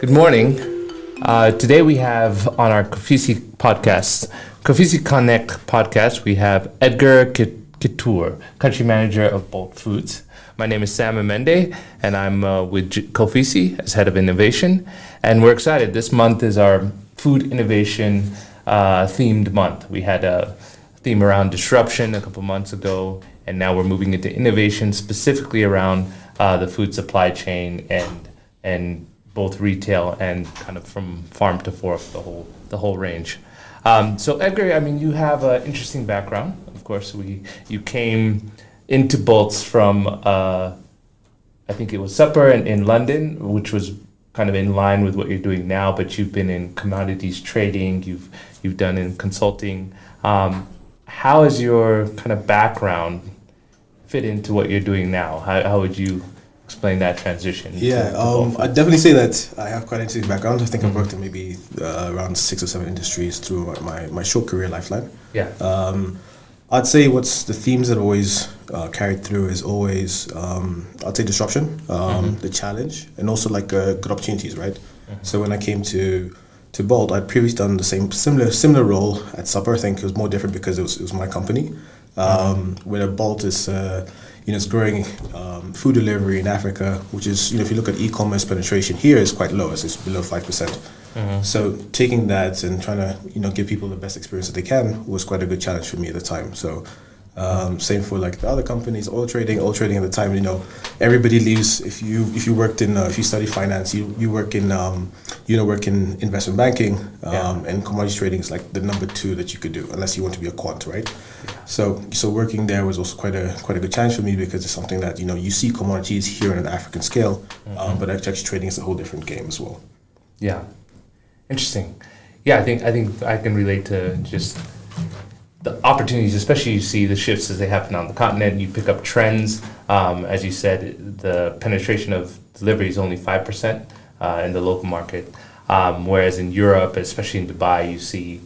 Good morning. Today we have on our KOFISI podcast, KOFISI Connect podcast, we have Edgar Kitur, country manager of Bolt Foods. My name is Sam Imende, and I'm with KOFISI as head of innovation. And we're excited. This month is our food innovation themed month. We had a theme around disruption a couple months ago, and now we're moving into innovation specifically around the food supply chain and both retail and kind of from farm to fork, the whole range. So Edgar, I mean, you have an interesting background. Of course, you came into Bolts from I think it was Supper in London, which was kind of in line with what you're doing now. But you've been in commodities trading. You've done in consulting. How has your kind of background fit into what you're doing now? How would you explain that transition? I'd definitely say that I have quite an interesting background. I think I've worked in maybe around 6 or 7 industries through my short career lifeline. I'd say what's the themes that always carried through is always I'd say disruption, the challenge, and also like good opportunities, right? So when I came to Bolt, I'd previously done the similar role at Supper. I think it was more different because it was my company. Where Bolt is it's growing food delivery in Africa, which is, if you look at e-commerce penetration here, is quite low. It's below 5%. So taking that and trying to, give people the best experience that they can was quite a good challenge for me at the time. So same for like the other companies, oil trading at the time, everybody leaves. If you worked in, if you study finance, you work in, work in investment banking, and commodities trading is like the number 2 that you could do, unless you want to be a quant, right? So working there was also quite a good challenge for me because it's something that, you see commodities here on an African scale, but actually trading is a whole different game as well. Yeah. Interesting. Yeah, I think I can relate to just the opportunities, especially you see the shifts as they happen on the continent. You pick up trends. As you said, the penetration of delivery is only 5% in the local market, whereas in Europe, especially in Dubai, you see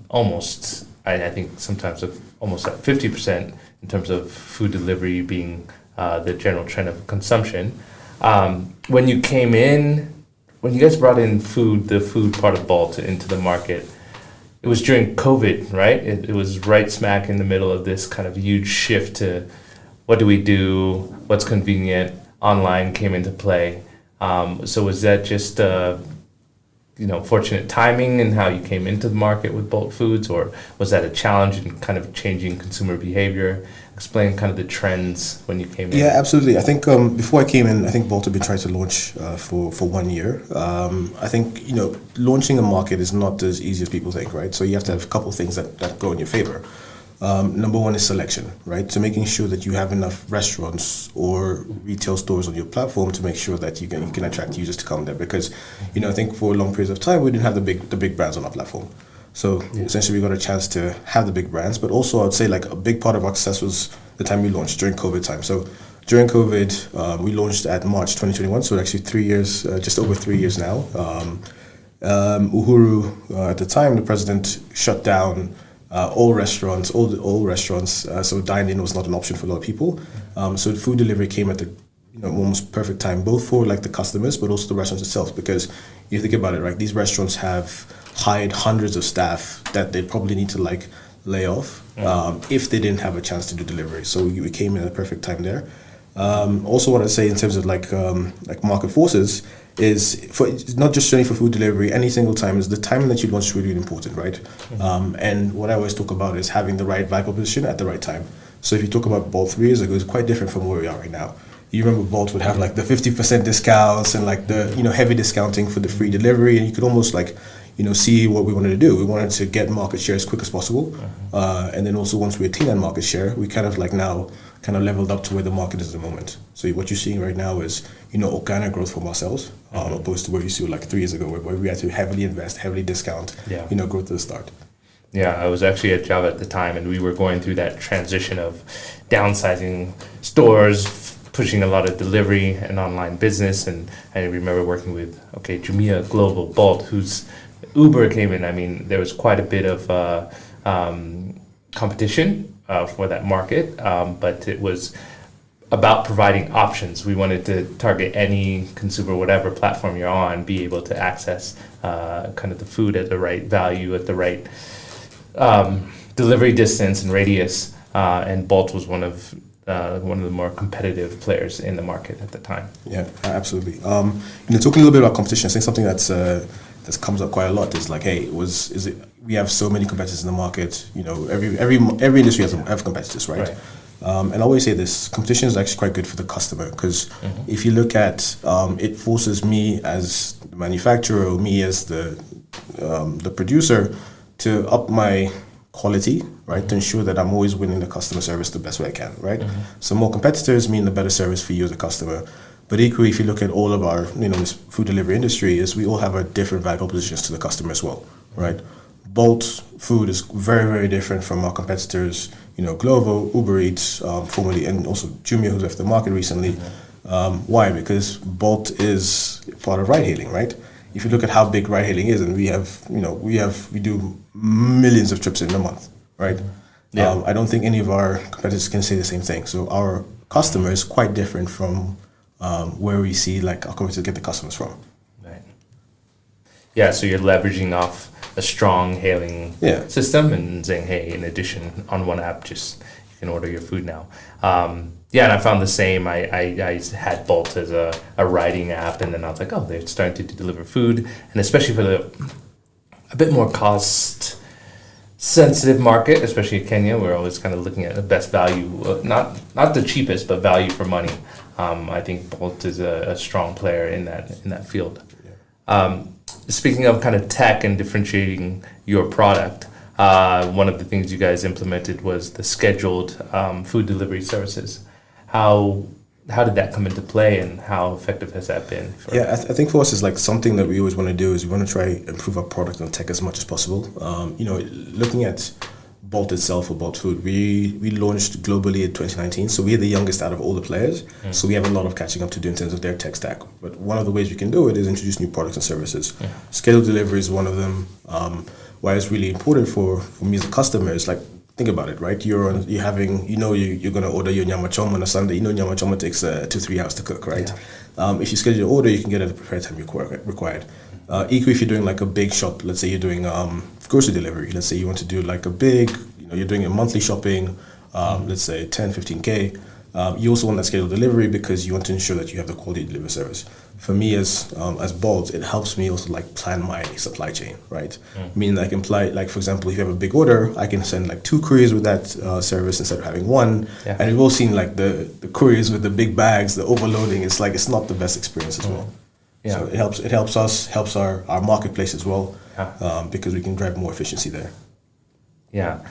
almost, I think sometimes almost at 50% in terms of food delivery being the general trend of consumption. When you came in, when you guys brought in the food part of Bolt into the market, it was during COVID, right? It was right smack in the middle of this kind of huge shift to what do we do, what's convenient, online came into play. So was that just fortunate timing in how you came into the market with Bolt Foods, or was that a challenge in kind of changing consumer behavior? Explain kind of the trends when you came in. Yeah, absolutely. I think before I came in, I think Bolt had been trying to launch for 1 year. I think, launching a market is not as easy as people think, right? So you have to have a couple of things that go in your favor. Number 1 is selection, right? So making sure that you have enough restaurants or retail stores on your platform to make sure that you can attract users to come there. Because, I think for long periods of time, we didn't have the big brands on our platform. So essentially, we got a chance to have the big brands, but also I would say like a big part of our success was the time we launched during COVID time. So during COVID, we launched at March 2021, so actually 3 years, just over 3 years now. Uhuru, at the time, the president shut down all restaurants, so dine-in was not an option for a lot of people. So food delivery came at the almost perfect time, both for like the customers, but also the restaurants itself, because you think about it, right? These restaurants have hired hundreds of staff that they probably need to like lay off if they didn't have a chance to do delivery. So we came in at a perfect time there. Also want to say in terms of like market forces is for not just only for food delivery, any single time is the timing that you launch is really, really important, right? And what I always talk about is having the right value proposition at the right time. So if you talk about Bolt 3 years ago, it's quite different from where we are right now. You remember Bolt would have like the 50% discounts and like the heavy discounting for the free delivery, and you could almost like see what we wanted to do. We wanted to get market share as quick as possible, and then also once we attain that market share, we kind of like now kind of leveled up to where the market is at the moment. So what you're seeing right now is organic growth from ourselves, opposed to where you see like 3 years ago, where we had to heavily invest, heavily discount, growth at the start. Yeah, I was actually at Java at the time, and we were going through that transition of downsizing stores, pushing a lot of delivery and online business, and I remember working with Jumia Global, Bolt, whose Uber came in. I mean, there was quite a bit of competition for that market, but it was about providing options. We wanted to target any consumer, whatever platform you're on, be able to access kind of the food at the right value, at the right delivery distance and radius. And Bolt was one of the more competitive players in the market at the time. Yeah, absolutely. Talking a little bit about competition, I think something that's comes up quite a lot is like, hey, we have so many competitors in the market. Every industry have competitors, right? And I always say this: competition is actually quite good for the customer, because if you look at it, forces me as the manufacturer or me as the producer to up my quality, right? To ensure that I'm always winning the customer service the best way I can, right? So more competitors mean the better service for you as a customer. But equally, if you look at all of our, this food delivery industry, is we all have our different value propositions to the customer as well, right? Bolt food is very, very different from our competitors, Glovo, Uber Eats, formerly, and also Jumia, who's left the market recently. Why? Because Bolt is part of ride-hailing, right? If you look at how big ride-hailing is, and we do millions of trips in a month, right? Yeah. I don't think any of our competitors can say the same thing. So our customer is quite different from where we see like our competitors get the customers from. Right. Yeah, so you're leveraging off a strong hailing system and saying, hey, in addition, on one app, just you can order your food now. And I found the same. I had Bolt as a riding app, and then I was like, oh, they're starting to deliver food, and especially for a bit more cost sensitive market, especially in Kenya, we're always kind of looking at the best value, not the cheapest, but value for money. I think Bolt is a strong player in that field. Yeah. Speaking of kind of tech and differentiating your product, one of the things you guys implemented was the scheduled food delivery services. How did that come into play, and how effective has that been? I think for us is like something that we always want to do is we want to try improve our product and tech as much as possible. Looking at Bolt itself, or Bolt Food, we launched globally in 2019, so we're the youngest out of all the players. So we have a lot of catching up to do in terms of their tech stack. But one of the ways we can do it is introduce new products and services. Scheduled delivery is one of them. Why it's really important for me as a customer is like, think about it, right? You're going to order your nyama choma on a Sunday. Nyama choma takes 2-3 hours to cook, right? Yeah. If you schedule your order, you can get it at the prepared time required. Equally, if you're doing like a big shop, let's say you're doing grocery delivery. Let's say you want to do like a big, you're doing a monthly shopping, let's say 10, 15K. You also want that scheduled delivery because you want to ensure that you have the quality delivery service. For me as Bolt, it helps me also like plan my supply chain, right? Meaning I can like for example, if you have a big order, I can send like 2 couriers with that service instead of having one. Yeah. And we've all seen like the couriers with the big bags, the overloading. It's like it's not the best experience as well. Yeah. So it helps us, helps our marketplace as well, because we can drive more efficiency there. Yeah,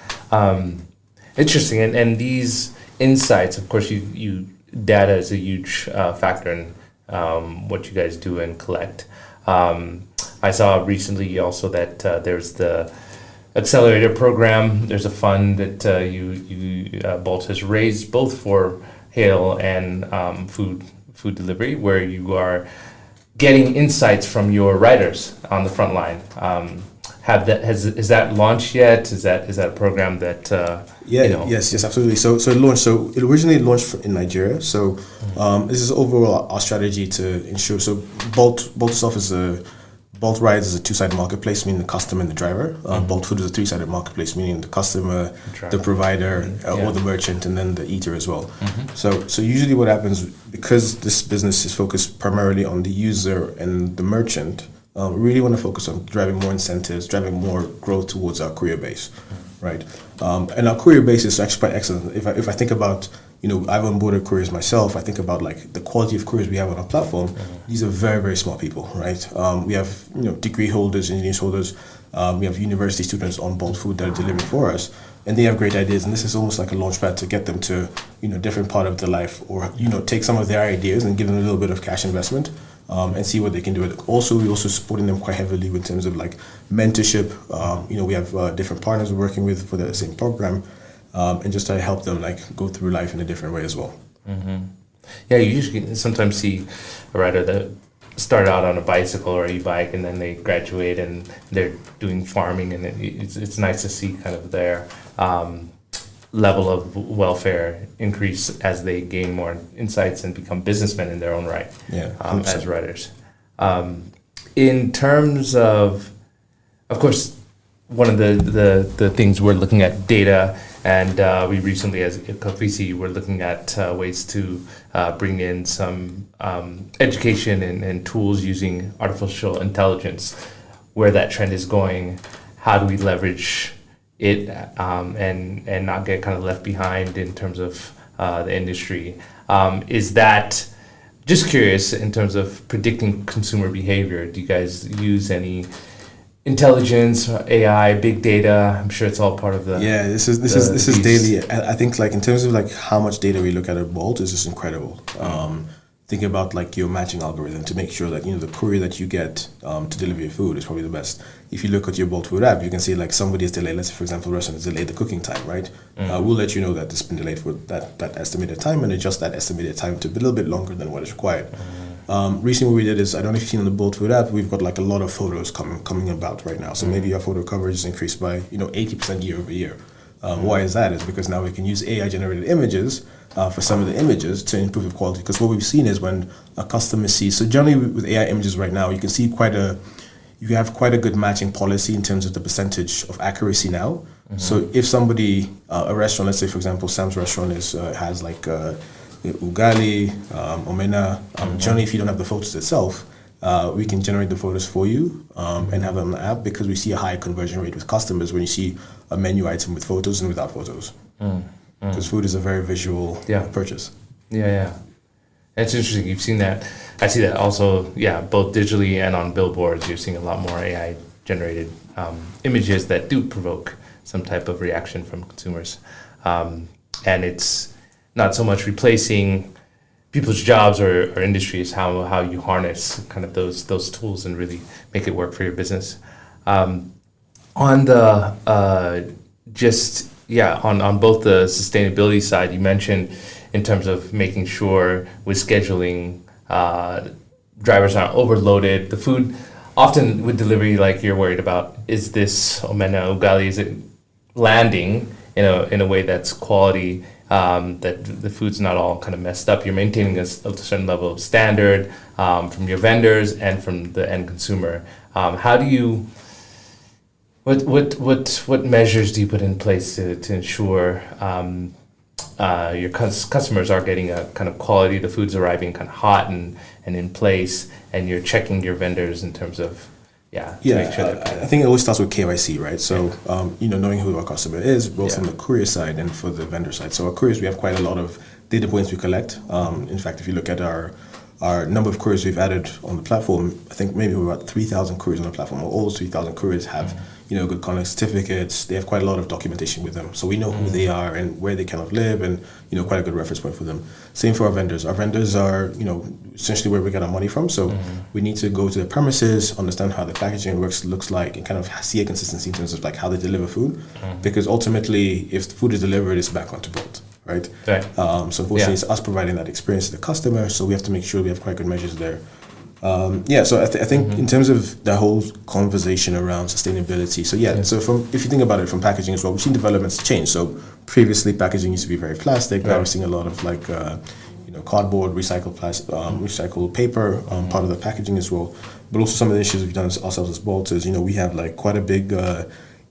interesting. And these insights, of course, you data is a huge factor in what you guys do and collect. I saw recently also that there's the accelerator program. There's a fund that you Bolt has raised both for hail and food delivery, where you are getting insights from your riders on the front line. Is that launched yet? Is that a program that Yes, absolutely. So it launched. So it originally launched in Nigeria. So this is overall our strategy to ensure. So Bolt itself Bolt Rides is a 2-sided marketplace, meaning the customer and the driver. Bolt Food is a 3-sided marketplace, meaning the customer, the provider, or the merchant, and then the eater as well. So usually what happens, because this business is focused primarily on the user and the merchant, we really want to focus on driving more incentives, driving more growth towards our courier base, right? And our courier base is actually quite excellent. If I think about, I've onboarded couriers myself. I think about like the quality of couriers we have on our platform. These are very, very smart people, right? We have degree holders, engineers holders. We have university students on Bolt Food that are delivering for us, and they have great ideas. And this is almost like a launchpad to get them to different part of their life, or take some of their ideas and give them a little bit of cash investment. And see what they can do with it. Also, we're also supporting them quite heavily in terms of like mentorship. We have different partners we're working with for the same program, and just try to help them like go through life in a different way as well. Yeah, you usually sometimes see a rider that start out on a bicycle or e-bike, and then they graduate and they're doing farming, and it's nice to see kind of their level of welfare increase as they gain more insights and become businessmen in their own right, as writers. In terms of course, one of the things we're looking at data, and we recently, as KOFISI, we're looking at ways to bring in some education and tools using artificial intelligence, where that trend is going, how do we leverage it and not get kind of left behind in terms of the industry. Is that, just curious, in terms of predicting consumer behavior, do you guys use any intelligence, AI, big data? I'm sure it's all part of the... Yeah, this is daily. I think like in terms of like how much data we look at Bolt is just incredible. Think about like your matching algorithm to make sure that the courier that you get to deliver your food is probably the best. If you look at your Bolt food app, you can see like somebody is delayed. Let's say, for example, the restaurant has delayed the cooking time, right? We'll let you know that it's been delayed for that estimated time and adjust that estimated time to be a little bit longer than what is required. Recently what we did is, I don't know if you've seen on the Bolt food app, we've got like a lot of photos coming about right now. So maybe our photo coverage is increased by 80% year over year. Why is that? Is because now we can use AI generated images for some of the images to improve the quality. Because what we've seen is when a customer sees, so generally with AI images right now, you can see you have quite a good matching policy in terms of the percentage of accuracy now. So if somebody, a restaurant, let's say for example, Sam's restaurant has like ugali, omena, generally if you don't have the photos itself, we can generate the photos for you and have them on the app, because we see a high conversion rate with customers when you see a menu item with photos and without photos. Because food is a very visual purchase. Yeah. It's interesting. You've seen that. I see that also, both digitally and on billboards. You're seeing a lot more AI-generated images that do provoke some type of reaction from consumers. And it's not so much replacing people's jobs or industries, how you harness kind of those tools and really make it work for your business. On the on both the sustainability side, you mentioned in terms of making sure with scheduling, drivers aren't overloaded. The food, often with delivery, like you're worried about, is this omena ugali, is it landing in a way that's quality, that the food's not all kind of messed up. You're maintaining a certain level of standard from your vendors and from the end consumer. How do you... What measures do you put in place to ensure your customers are getting a kind of quality, the food's arriving kind of hot and in place, and you're checking your vendors in terms of make sure I think it always starts with KYC, right? So knowing who our customer is, both from the courier side and for the vendor side. So our couriers, we have quite a lot of data points we collect. In fact, if you look at our number of couriers we've added on the platform, I think maybe we're about 3,000 couriers on the platform. All those 3,000 couriers have good conduct certificates. They have quite a lot of documentation with them, so we know who they are and where they kind of live, and quite a good reference point for them. Same for our vendors. Our vendors are essentially where we get our money from. So we need to go to the premises, understand how the packaging looks like, and kind of see a consistency in terms of like how they deliver food, because ultimately, if food is delivered, it's back onto Bolt. Right. So unfortunately, it's us providing that experience to the customer. So we have to make sure we have quite good measures there. So I think in terms of the whole conversation around sustainability. So if you think about it from packaging as well, we've seen developments change. So previously, packaging used to be very plastic. Now we're seeing a lot of like cardboard, recycled plastic, recycled paper, part of the packaging as well. But also some of the issues we've done ourselves as Bolt is we have like quite a big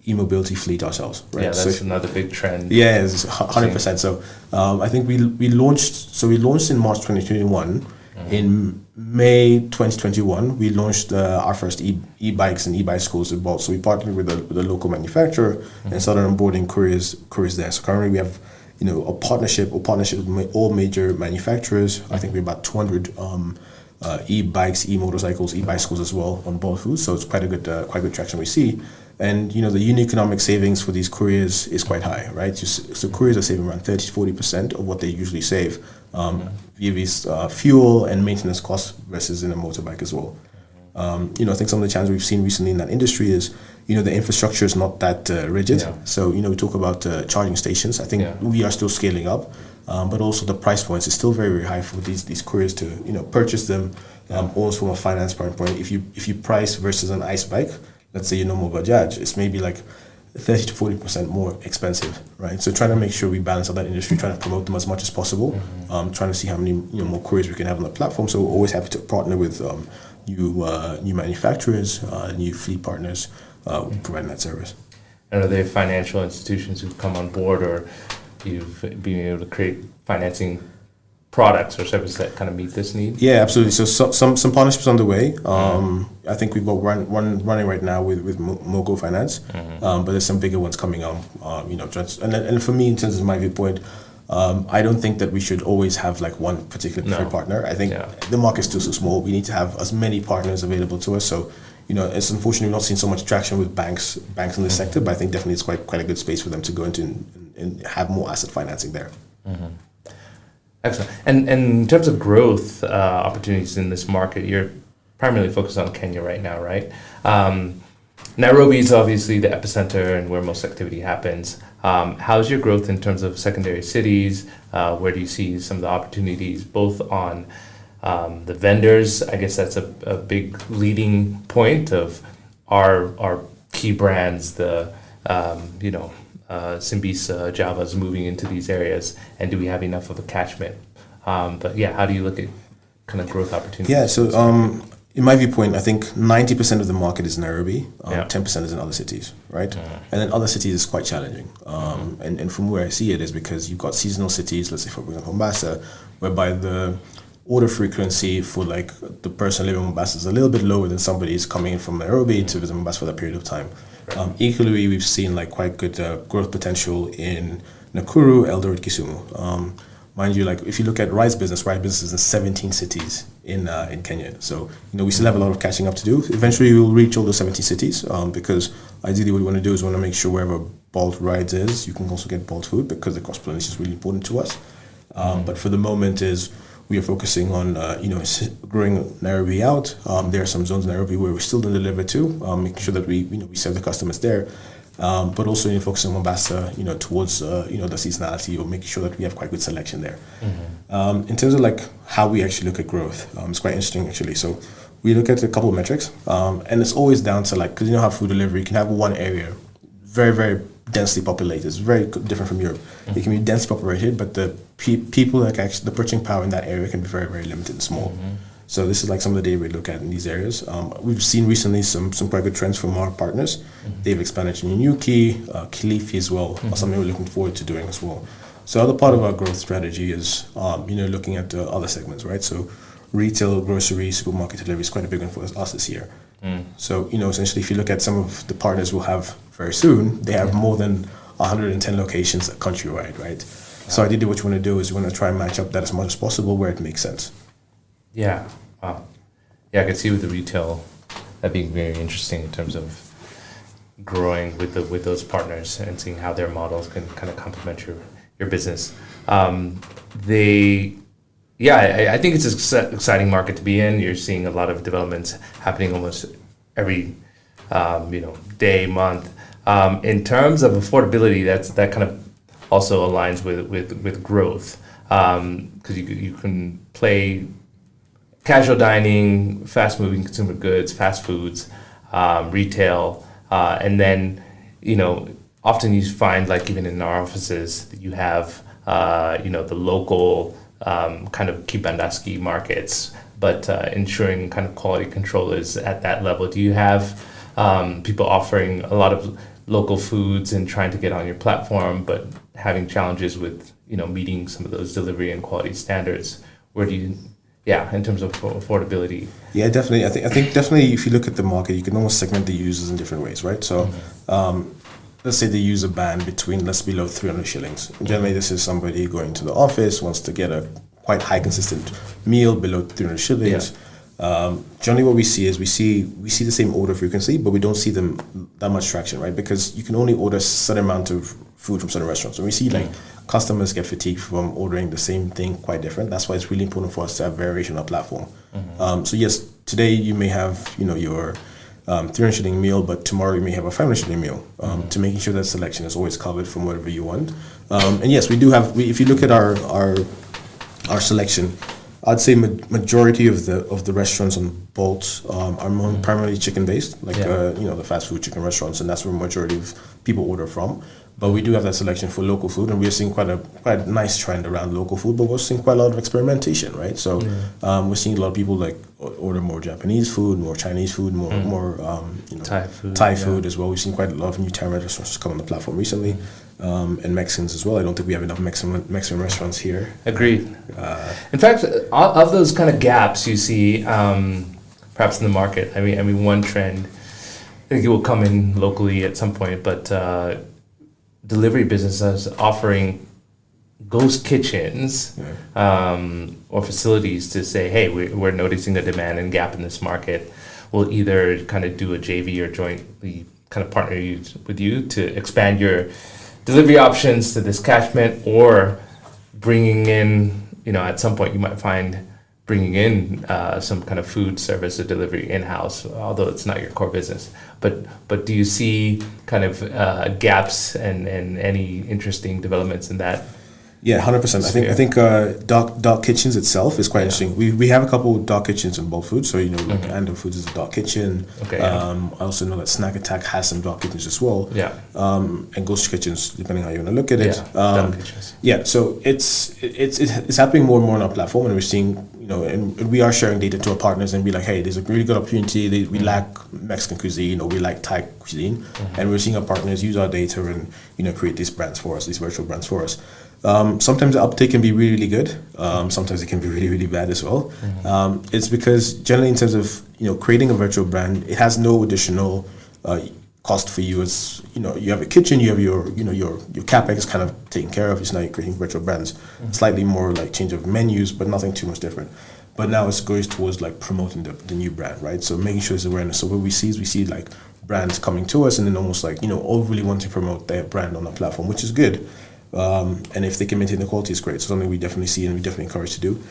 e-mobility fleet ourselves, right? Yeah, that's another big trend. Yeah, it's 100%. So I think we launched in March 2021. In May 2021, we launched our first e-bikes and e-bicycles at Bolt. So we partnered with a local manufacturer and started onboarding couriers there. So currently we have a partnership with all major manufacturers. I think we're about 200 e-bikes, e-motorcycles, e-bicycles as well on Bolt Foods. So it's quite good traction we see. And the unit economic savings for these couriers is quite high, right? So couriers are saving around 30-40% of what they usually save via these fuel and maintenance costs versus in a motorbike as well. I think some of the challenges we've seen recently in that industry is, the infrastructure is not that rigid. Yeah. So, we talk about charging stations. I think we are still scaling up, but also the price points is still very, very high for these couriers to, purchase them. Also from a finance point, if you price versus an ICE bike, let's say your normal Bajaj, it's maybe like 30 to 40% more expensive, right? So trying to make sure we balance out that industry, trying to promote them as much as possible, trying to see how many more queries we can have on the platform. So we're always happy to partner with new manufacturers, new fleet partners, providing that service. And are there financial institutions who've come on board, or you've been able to create financing products or services that kind of meet this need? Yeah, absolutely. So some partnerships on the way. I think we've got one running right now with Mogo Finance, but there's some bigger ones coming on. And for me, in terms of my viewpoint, I don't think that we should always have like one particular preferred partner. I think the market's still so small. We need to have as many partners available to us. So it's unfortunately not seen so much traction with banks in this sector, but I think definitely it's quite a good space for them to go into and have more asset financing there. Excellent. And in terms of growth opportunities in this market, you're primarily focused on Kenya right now, right? Nairobi is obviously the epicenter and where most activity happens. How's your growth in terms of secondary cities? Where do you see some of the opportunities, both on the vendors? I guess that's a big leading point of our key brands, the Simbisa, Java's moving into these areas, and do we have enough of a catchment? But yeah, how do you look at kind of growth opportunities? Yeah, so in my viewpoint, I think 90% of the market is Nairobi, 10% is in other cities, right? And then other cities is quite challenging. And from where I see it is because you've got seasonal cities, let's say for example Mombasa, whereby the order frequency for like the person living in Mombasa is a little bit lower than somebody who's coming in from Nairobi to visit Mombasa for that period of time. Equally, we've seen like quite good growth potential in Nakuru, Eldoret, Kisumu. Mind you, like if you look at rice business is in 17 cities in Kenya. So we still have a lot of catching up to do. Eventually, we'll reach all those 17 cities because ideally, what we want to do is we want to make sure wherever Bolt Rides is, you can also get Bolt food because the cross pollination is really important to us. But for the moment, we are focusing on growing Nairobi out. There are some zones in Nairobi where we still don't deliver to, making sure that we serve the customers there. But also focusing on Mombasa, towards the seasonality, or making sure that we have quite good selection there. In terms of like how we actually look at growth, it's quite interesting actually. So we look at a couple of metrics, and it's always down to like, because how food delivery, you can have one area very, very densely populated. It's very different from Europe. It can be densely populated, but the people like actually the purchasing power in that area can be very, very limited and small. So this is like some of the data we look at in these areas. We've seen recently some quite good trends from our partners. They've expanded to Nyuki, Kilifi as well, something we're looking forward to doing as well. So other part of our growth strategy is looking at other segments, right? So retail, grocery, supermarket delivery is quite a big one for us this year. So essentially, if you look at some of the partners we'll have very soon, they have more than 110 locations countrywide, right? So ideally, what you want to do is you want to try and match up that as much as possible where it makes sense. Yeah, wow. Yeah, I could see with the retail that being very interesting in terms of growing with those partners and seeing how their models can kind of complement your business. I think it's an exciting market to be in. You're seeing a lot of developments happening almost every day, month. In terms of affordability, that kind of also aligns with growth because you can play casual dining, fast-moving consumer goods, fast foods, retail, and then often you find like even in our offices that you have the local kind of kibandaski markets, but ensuring kind of quality control is at that level. Do you have people offering a lot of local foods and trying to get on your platform, but having challenges with meeting some of those delivery and quality standards? Where do you in terms of affordability? Yeah, definitely. I think definitely if you look at the market, you can almost segment the users in different ways, right? So let's say the user band between below 300 shillings. Generally, this is somebody going to the office, wants to get a quite high consistent meal below 300 shillings. Generally what we see is we see the same order frequency, but we don't see them that much traction, right? Because you can only order a certain amount of food from certain restaurants. And we see like customers get fatigued from ordering the same thing quite different. That's why it's really important for us to have variation on our platform. So yes, today you may have your 300 shilling meal, but tomorrow you may have a 500 shilling meal. To making sure that selection is always covered from whatever you want. And yes, we do have. If you look at our selection, I'd say majority of the restaurants on Bolt are more primarily chicken based, like the fast food chicken restaurants, and that's where majority of people order from. But we do have that selection for local food, and we're seeing quite a nice trend around local food. But we're seeing quite a lot of experimentation, right? So we're seeing a lot of people like order more Japanese food, more Chinese food, more Thai food as well. We've seen quite a lot of new Thai restaurants come on the platform recently, and Mexicans as well. I don't think we have enough Mexican restaurants here. Agreed. In fact, of those kind of gaps you see, perhaps in the market. I mean, one trend, I think it will come in locally at some point, but delivery businesses offering ghost kitchens or facilities to say, hey, we're noticing a demand and gap in this market. We'll either kind of do a JV or jointly kind of partner with you to expand your delivery options to this catchment, or bringing in, at some point you might find bringing in some kind of food service or delivery in-house, although it's not your core business. But do you see kind of gaps and any interesting developments in that? Yeah, 100%. I think dark kitchens itself is quite interesting. We have a couple of dark kitchens in Bolt Foods. So like Ando Foods is a dark kitchen. Okay. I also know that Snack Attack has some dark kitchens as well. Yeah. And ghost kitchens, depending how you want to look at it. Dark kitchens. Yeah. So it's happening more and more on our platform, and we're seeing and we are sharing data to our partners and be like, hey, there's a really good opportunity. We lack Mexican cuisine, or we like Thai cuisine, and we're seeing our partners use our data and create these brands for us, these virtual brands for us. Sometimes the uptake can be really, really good. Sometimes it can be really, really bad as well. It's because generally in terms of creating a virtual brand, it has no additional cost for you. As you have a kitchen, you have your capex kind of taken care of. It's now you're creating virtual brands. Slightly more like change of menus, but nothing too much different. But now it goes towards like promoting the new brand, right? So making sure there's awareness. So what we see like brands coming to us and then almost like overly want to promote their brand on our platform, which is good. And if they can maintain the quality, it's great. So something we definitely see and we definitely encourage to do.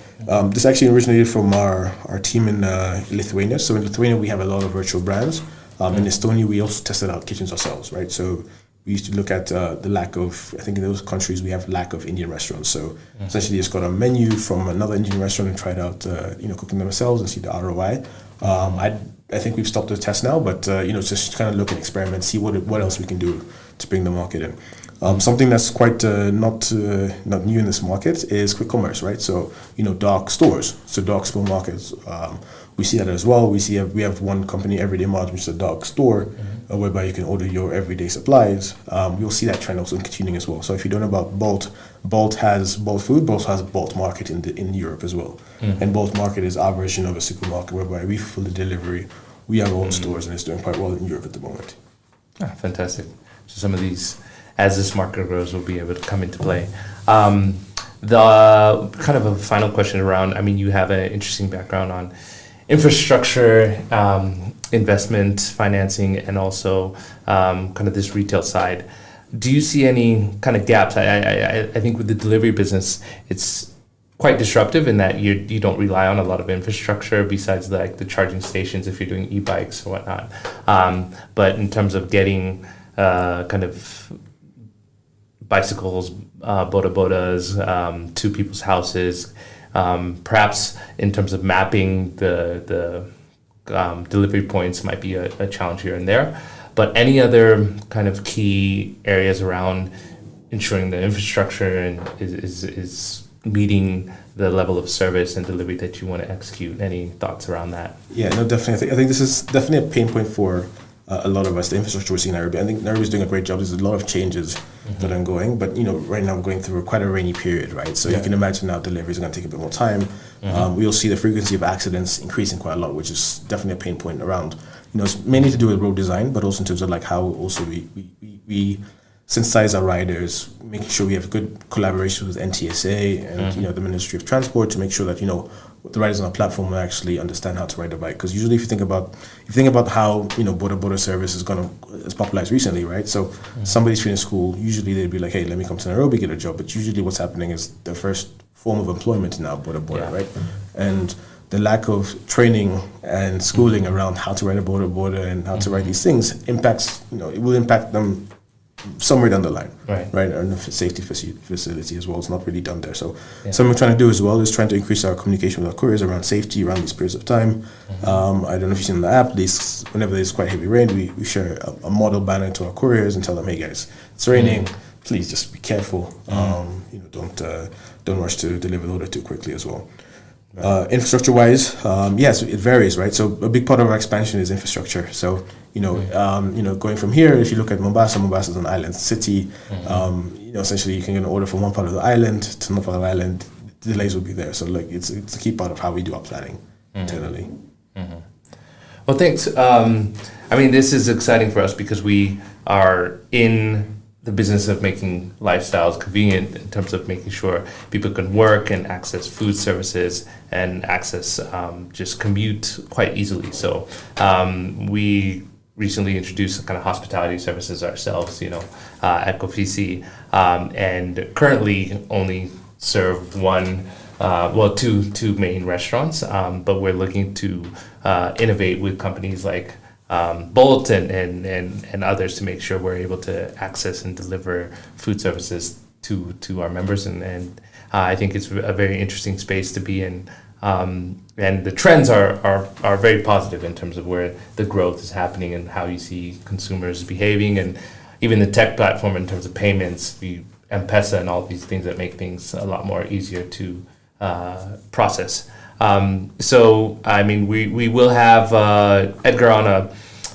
This actually originated from our team in Lithuania. So in Lithuania, we have a lot of virtual brands. In Estonia, we also tested out kitchens ourselves, right? So we used to look at the lack of, I think in those countries, we have lack of Indian restaurants. So essentially just got a menu from another Indian restaurant and tried out, cooking them ourselves and see the ROI. I think we've stopped the test now, but, just kind of look and experiment, see what else we can do to bring the market in. Something that's quite not new in this market is quick commerce, right? So dark stores, so dark supermarkets. We see that as well. We have one company, Everyday Mart, which is a dark store, whereby you can order your everyday supplies. You'll see that trend also continuing as well. So if you don't know about Bolt has Bolt Food, Bolt has Bolt Market in Europe as well. And Bolt Market is our version of a supermarket whereby we fulfill the delivery. We have our own stores, and it's doing quite well in Europe at the moment. Ah, fantastic. So some of these, as this market grows, will be able to come into play. The kind of a final question around, you have an interesting background on infrastructure, investment, financing, and also kind of this retail side. Do you see any kind of gaps? I think with the delivery business, it's quite disruptive in that you don't rely on a lot of infrastructure besides like the charging stations if you're doing e-bikes or whatnot. But in terms of getting kind of bicycles, bodas to people's houses, perhaps in terms of mapping the delivery points might be a challenge here and there. But any other kind of key areas around ensuring the infrastructure and is meeting the level of service and delivery that you want to execute? Any thoughts around that? Yeah, no, definitely. I think this is definitely a pain point for a lot of us, the infrastructure we see in Nairobi. I think Nairobi is doing a great job. There's a lot of changes that are ongoing, but right now we're going through quite a rainy period, right? So you can imagine now deliveries are going to take a bit more time. We'll see the frequency of accidents increasing quite a lot, which is definitely a pain point around. It's mainly to do with road design, but also in terms of like how also we sensitize our riders, making sure we have good collaboration with NTSA and the Ministry of Transport to make sure that the riders on our platform will actually understand how to ride a bike. Because usually, if you think about how border service is popularized recently, right? So somebody's finished school, usually they'd be like, hey, let me come to Nairobi, get a job. But usually, what's happening is the first form of employment is now border, right? And the lack of training and schooling around how to ride a border and how to ride these things impacts, it will impact them somewhere down the line, right, and the safety facility as well. It's not really done there. So something we're trying to do as well is trying to increase our communication with our couriers around safety around these periods of time. I don't know if you've seen on the app, whenever there's quite heavy rain, we share a model banner to our couriers and tell them, hey guys, it's raining, please just be careful. Don't rush to deliver the order too quickly as well. Infrastructure-wise, yes, it varies, right? So a big part of our expansion is infrastructure. So going from here, if you look at Mombasa is an island city. Essentially, you can get an order from one part of the island to another part of the island. Delays will be there. So like it's a key part of how we do our planning internally. Well, thanks. This is exciting for us because we are in the business of making lifestyles convenient in terms of making sure people can work and access food services and access just commute quite easily. So we recently introduced kind of hospitality services ourselves, at KOFISI, and currently only serve two main restaurants, but we're looking to innovate with companies like Bolt and others to make sure we're able to access and deliver food services to our members, and I think it's a very interesting space to be in, and the trends are very positive in terms of where the growth is happening and how you see consumers behaving, and even the tech platform in terms of payments, M-Pesa and all these things that make things a lot more easier to process. We will have Edgar on a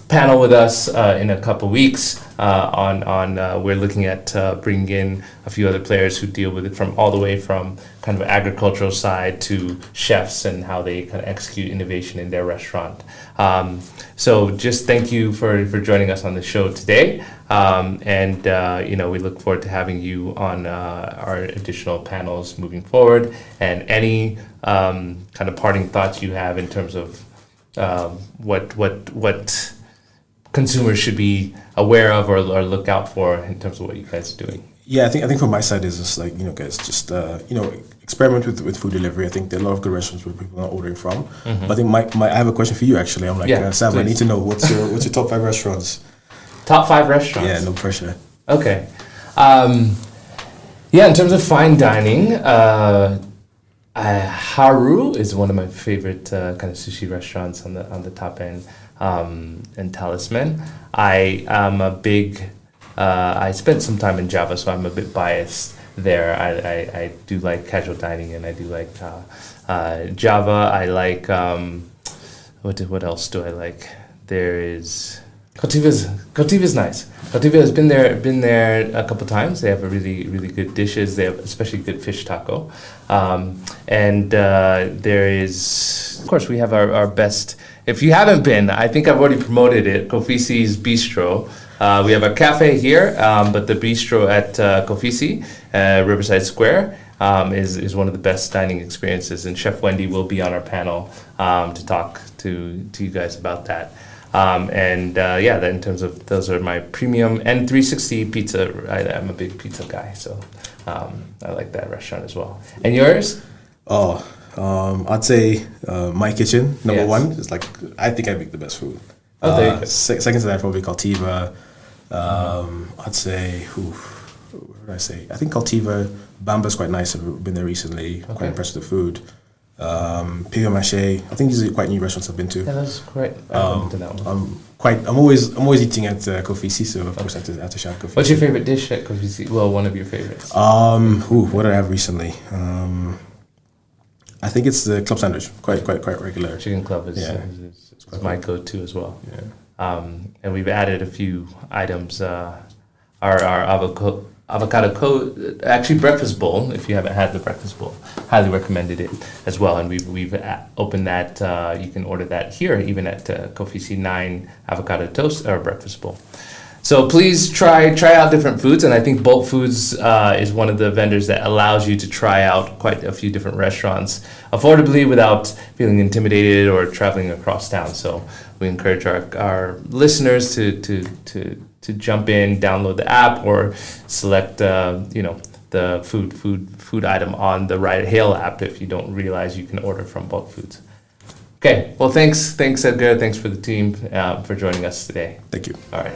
panel with us in a couple weeks we're looking at bringing in a few other players who deal with it from all the way from kind of agricultural side to chefs and how they kind of execute innovation in their restaurant. So just thank you for joining us on the show today. We look forward to having you on our additional panels moving forward, and any kind of parting thoughts you have in terms of what consumers should be aware of or look out for in terms of what you guys are doing. Yeah, I think from my side is just like, guys, just experiment with food delivery. I think there are a lot of good restaurants where people are ordering from. But I think I have a question for you actually. I'm like, Sam, please. I need to know what's your top 5 restaurants? Top 5 restaurants? Yeah, no pressure. Okay. In terms of fine dining, Haru is one of my favorite kind of sushi restaurants on the top end, and Talisman. I am a big. I spent some time in Java, so I'm a bit biased there. I do like casual dining, and I do like Java. I like what else do I like? There is Kautiva's nice. Kautiva has been there a couple times. They have a really good dishes. They have especially good fish taco, and there is, of course, we have our best. If you haven't been, I think I've already promoted it. KOFISI's Bistro. We have a cafe here, but the bistro at KOFISI, Riverside Square, is one of the best dining experiences, and Chef Wendy will be on our panel to talk to you guys about that. In terms of, those are my premium, and 360 Pizza. I'm a big pizza guy, so I like that restaurant as well. And yours? I'd say my kitchen, number one. Is like, I think I make the best food. There you go. Second to that, probably Kautiva. I'd say, what would I say? I think Kautiva, Bamba's quite nice. I've been there recently. Okay. Quite impressed with the food. Pio Mache. I think these are quite new restaurants I've been to. Yeah, that's great. I've been to that one. I'm always eating at KOFISI, so of course I have to shout KOFISI. What's your favorite dish at KOFISI? Well, one of your favorites. What did I have recently? I think it's the club sandwich. Quite regular. Chicken club is my go-to as well. Yeah. And we've added a few items. Our avocado actually breakfast bowl. If you haven't had the breakfast bowl, highly recommended it as well. And we've opened that. You can order that here, even at KOFISI 9 avocado toast or breakfast bowl. So please try out different foods, and I think Bolt Foods is one of the vendors that allows you to try out quite a few different restaurants affordably without feeling intimidated or traveling across town. So we encourage our listeners to jump in, download the app, or select the food item on the Ride Hail app if you don't realize you can order from Bolt Foods. Okay, well, thanks Edgar, thanks for the team for joining us today. Thank you. All right.